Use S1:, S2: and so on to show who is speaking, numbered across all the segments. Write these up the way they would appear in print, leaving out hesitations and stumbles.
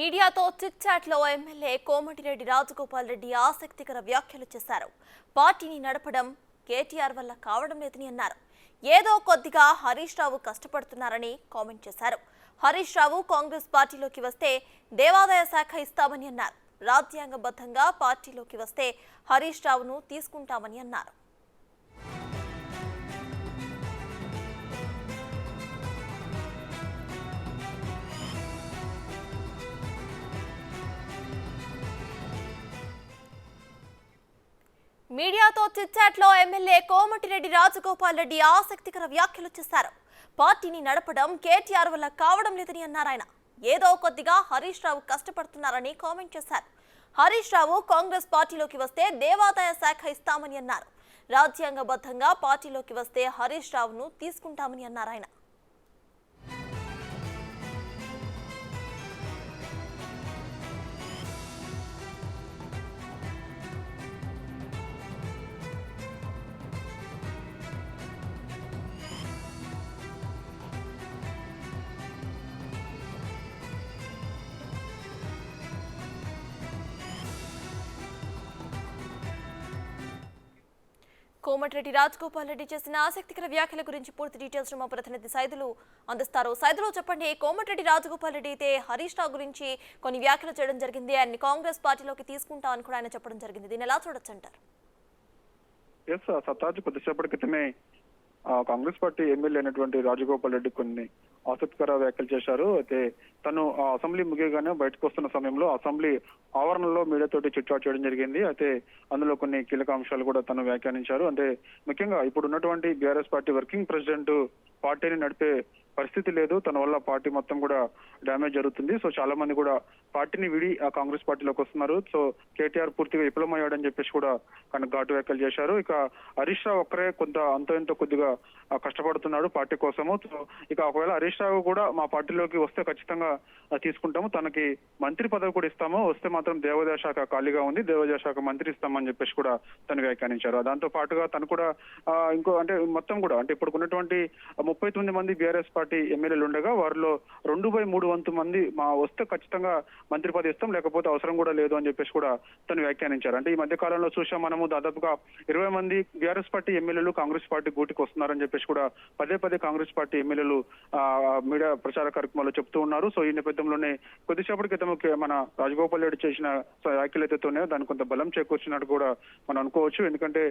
S1: మీడియాతో chit chat లో MLA Komatireddy Rajagopal Reddy ఆసక్తికర వ్యాఖ్యలు చేశారు. పార్టీని నడపడం కేటీఆర్ వల్ల కావడం లేదని అన్నారు. ఏదో కొద్దిగా హరీష్ రావు కష్టపడుతున్నారని కామెంట్ చేశారు. హరీష్ రావు కాంగ్రెస్ పార్టీలోకి వస్తే దేవాదాయ శాఖ ఇస్తామని అన్నారు. రాజ్యాంగబద్ధంగా పార్టీలోకి వస్తే హరీష్ రావును తీసుకుంటామని అన్నారు. మీడియాతో చిట్ చాట్ లో ఎమ్మెల్యే కోమటిరెడ్డి రాజగోపాల్ రెడ్డి ఆసక్తికర వ్యాఖ్యలు చేశారు. పార్టీని నడపడం కేటీఆర్ వల్ల కావడం లేదని అన్నారు. ఆయన ఏదో కొద్దిగా హరీష్ రావు కష్టపడుతున్నారని కామెంట్ చేశారు. హరీష్ రావు కాంగ్రెస్ పార్టీలోకి వస్తే దేవాదాయ శాఖ ఇస్తామని అన్నారు. రాజ్యాంగబద్ధంగా పార్టీలోకి వస్తే హరీష్ రావును తీసుకుంటామని అన్నారు. ఆయన కోమటిరెడ్డి రాజగోపాల్ రెడ్డి చేసిన ఆసక్తికర వ్యాఖ్యల గురించి పూర్తి డీటెయిల్స్ మా ప్రతినిధి సైదులు అందిస్తారు. సైదులు చెప్పండి, కోమటిరెడ్డి రాజగోపాల్ రెడ్డి అయితే హరీష్ రావు గురించి కొన్ని వ్యాఖ్యలు చేయడం జరిగింది. ఆయన కాంగ్రెస్ పార్టీలోకి తీసుకుంటామని కూడా ఆయన చెప్పడం జరిగింది. దీన్ని ఎలా చూడొచ్చు అంటారు?
S2: సత్తాజ్ కొద్దిసేపటి క్రితమే కాంగ్రెస్ పార్టీ ఎమ్మెల్యే అయినటువంటి రాజగోపాల్ రెడ్డి కొన్ని ఆసక్తికర వ్యాఖ్యలు చేశారు. అయితే తను అసెంబ్లీ ముగియగానే బయటకు వస్తున్న సమయంలో అసెంబ్లీ ఆవరణలో మీడియాతోటి చిట్ చాట్ చేయడం జరిగింది. అయితే అందులో కొన్ని కీలక అంశాలు కూడా తను వ్యాఖ్యానించారు. అంటే ముఖ్యంగా ఇప్పుడు ఉన్నటువంటి బీఆర్ఎస్ పార్టీ వర్కింగ్ ప్రెసిడెంట్ పార్టీని నడిపే పరిస్థితి లేదు. తన వల్ల పార్టీ మొత్తం కూడా డ్యామేజ్ జరుగుతుంది. సో చాలా మంది కూడా పార్టీని విడి కాంగ్రెస్ పార్టీలోకి వస్తున్నారు. సో కేటీఆర్ పూర్తిగా విఫలమయ్యాడని చెప్పేసి కూడా తన ఘాటు వ్యాఖ్యలు చేశారు. ఇక హరీష్ రావు ఒక్కరే ఎంతో కొద్దిగా కష్టపడుతున్నాడు పార్టీ కోసము. సో ఇక ఒకవేళ హరీష్ రావు కూడా మా పార్టీలోకి వస్తే ఖచ్చితంగా తీసుకుంటాము, తనకి మంత్రి పదవి కూడా ఇస్తాము, వస్తే మాత్రం దేవాదాయ శాఖ ఖాళీగా ఉంది, దేవాదాయ శాఖ మంత్రి ఇస్తామని చెప్పేసి కూడా తను వ్యాఖ్యానించారు. దాంతో పాటుగా తను కూడా అంటే మొత్తం కూడా అంటే ఇప్పుడు ఉన్నటువంటి 39 మంది బీఆర్ఎస్ పార్టీ ఎమ్మెల్యేలు ఉండగా వారిలో 2/3 వంతు మంది వస్తే ఖచ్చితంగా మంత్రి పదవి ఇస్తాం, లేకపోతే అవసరం కూడా లేదు అని చెప్పేసి కూడా తను వ్యాఖ్యానించారు. అంటే ఈ మధ్య కాలంలో చూసాం మనము దాదాపుగా 20 మంది బీఆర్ఎస్ పార్టీ ఎమ్మెల్యేలు కాంగ్రెస్ పార్టీ గూటికి వస్తున్నారని చెప్పేసి కూడా పదే కాంగ్రెస్ పార్టీ ఎమ్మెల్యేలు మీడియా ప్రచార కార్యక్రమాల్లో చెప్తూ ఉన్నారు. సో ఈ నేపథ్యంలోనే కొద్దిసేపటి క్రితం మన రాజగోపాల్ రెడ్డి చేసిన వ్యాఖ్యలు అయితే ఉన్నాయో దానికి కొంత బలం చేకూర్చినట్టు కూడా మనం అనుకోవచ్చు. ఎందుకంటే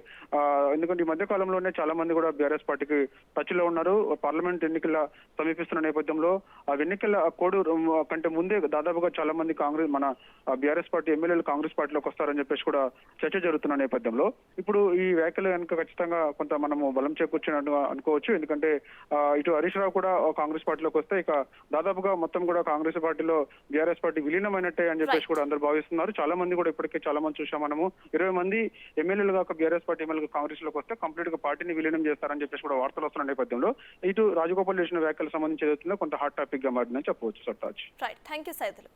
S2: ఈ మధ్య కాలంలోనే చాలా మంది కూడా బీఆర్ఎస్ పార్టీకి టచ్ లో ఉన్నారు. పార్లమెంట్ ఎన్నికల సమీపిస్తున్న నేపథ్యంలో ఆ ఎన్నికల కోడ్ కంటే ముందే దాదాపుగా చాలా మంది మన బీఆర్ఎస్ పార్టీ ఎమ్మెల్యేలు కాంగ్రెస్ పార్టీలోకి వస్తారని చెప్పేసి కూడా చర్చ జరుగుతున్న నేపథ్యంలో ఇప్పుడు ఈ వ్యాఖ్యలు కనుక ఖచ్చితంగా కొంత మనము బలం చేకూర్చినట్టు అనుకోవచ్చు. ఎందుకంటే ఇటు హరీష్ రావు కూడా కాంగ్రెస్ పార్టీలోకి వస్తే ఇక దాదాపుగా మొత్తం కూడా కాంగ్రెస్ పార్టీలో బీఆర్ఎస్ పార్టీ విలీనమైనట్టే అని చెప్పేసి కూడా అందరూ భావిస్తున్నారు. చాలా మంది కూడా ఇప్పటికే చాలా మంది చూసాం మనము 20 మంది ఎమ్మెల్యేలు కాక బీఆర్ఎస్ పార్టీ ఎమ్మెల్యేలు కాంగ్రెస్ లోకి వస్తే కంప్లీట్ గా పార్టీని విలీనం చేస్తారని చెప్పేసి కూడా వార్తలు వస్తున్న నేపథ్యంలో ఇటు రాజగోపాల్ చేసిన వ్యాఖ్యలు సంబంధించి కొంత హాట్ టాపిక్ గా మారిందని చెప్పవచ్చు. సత్తాజ్.
S1: Right, thank you Saidulu.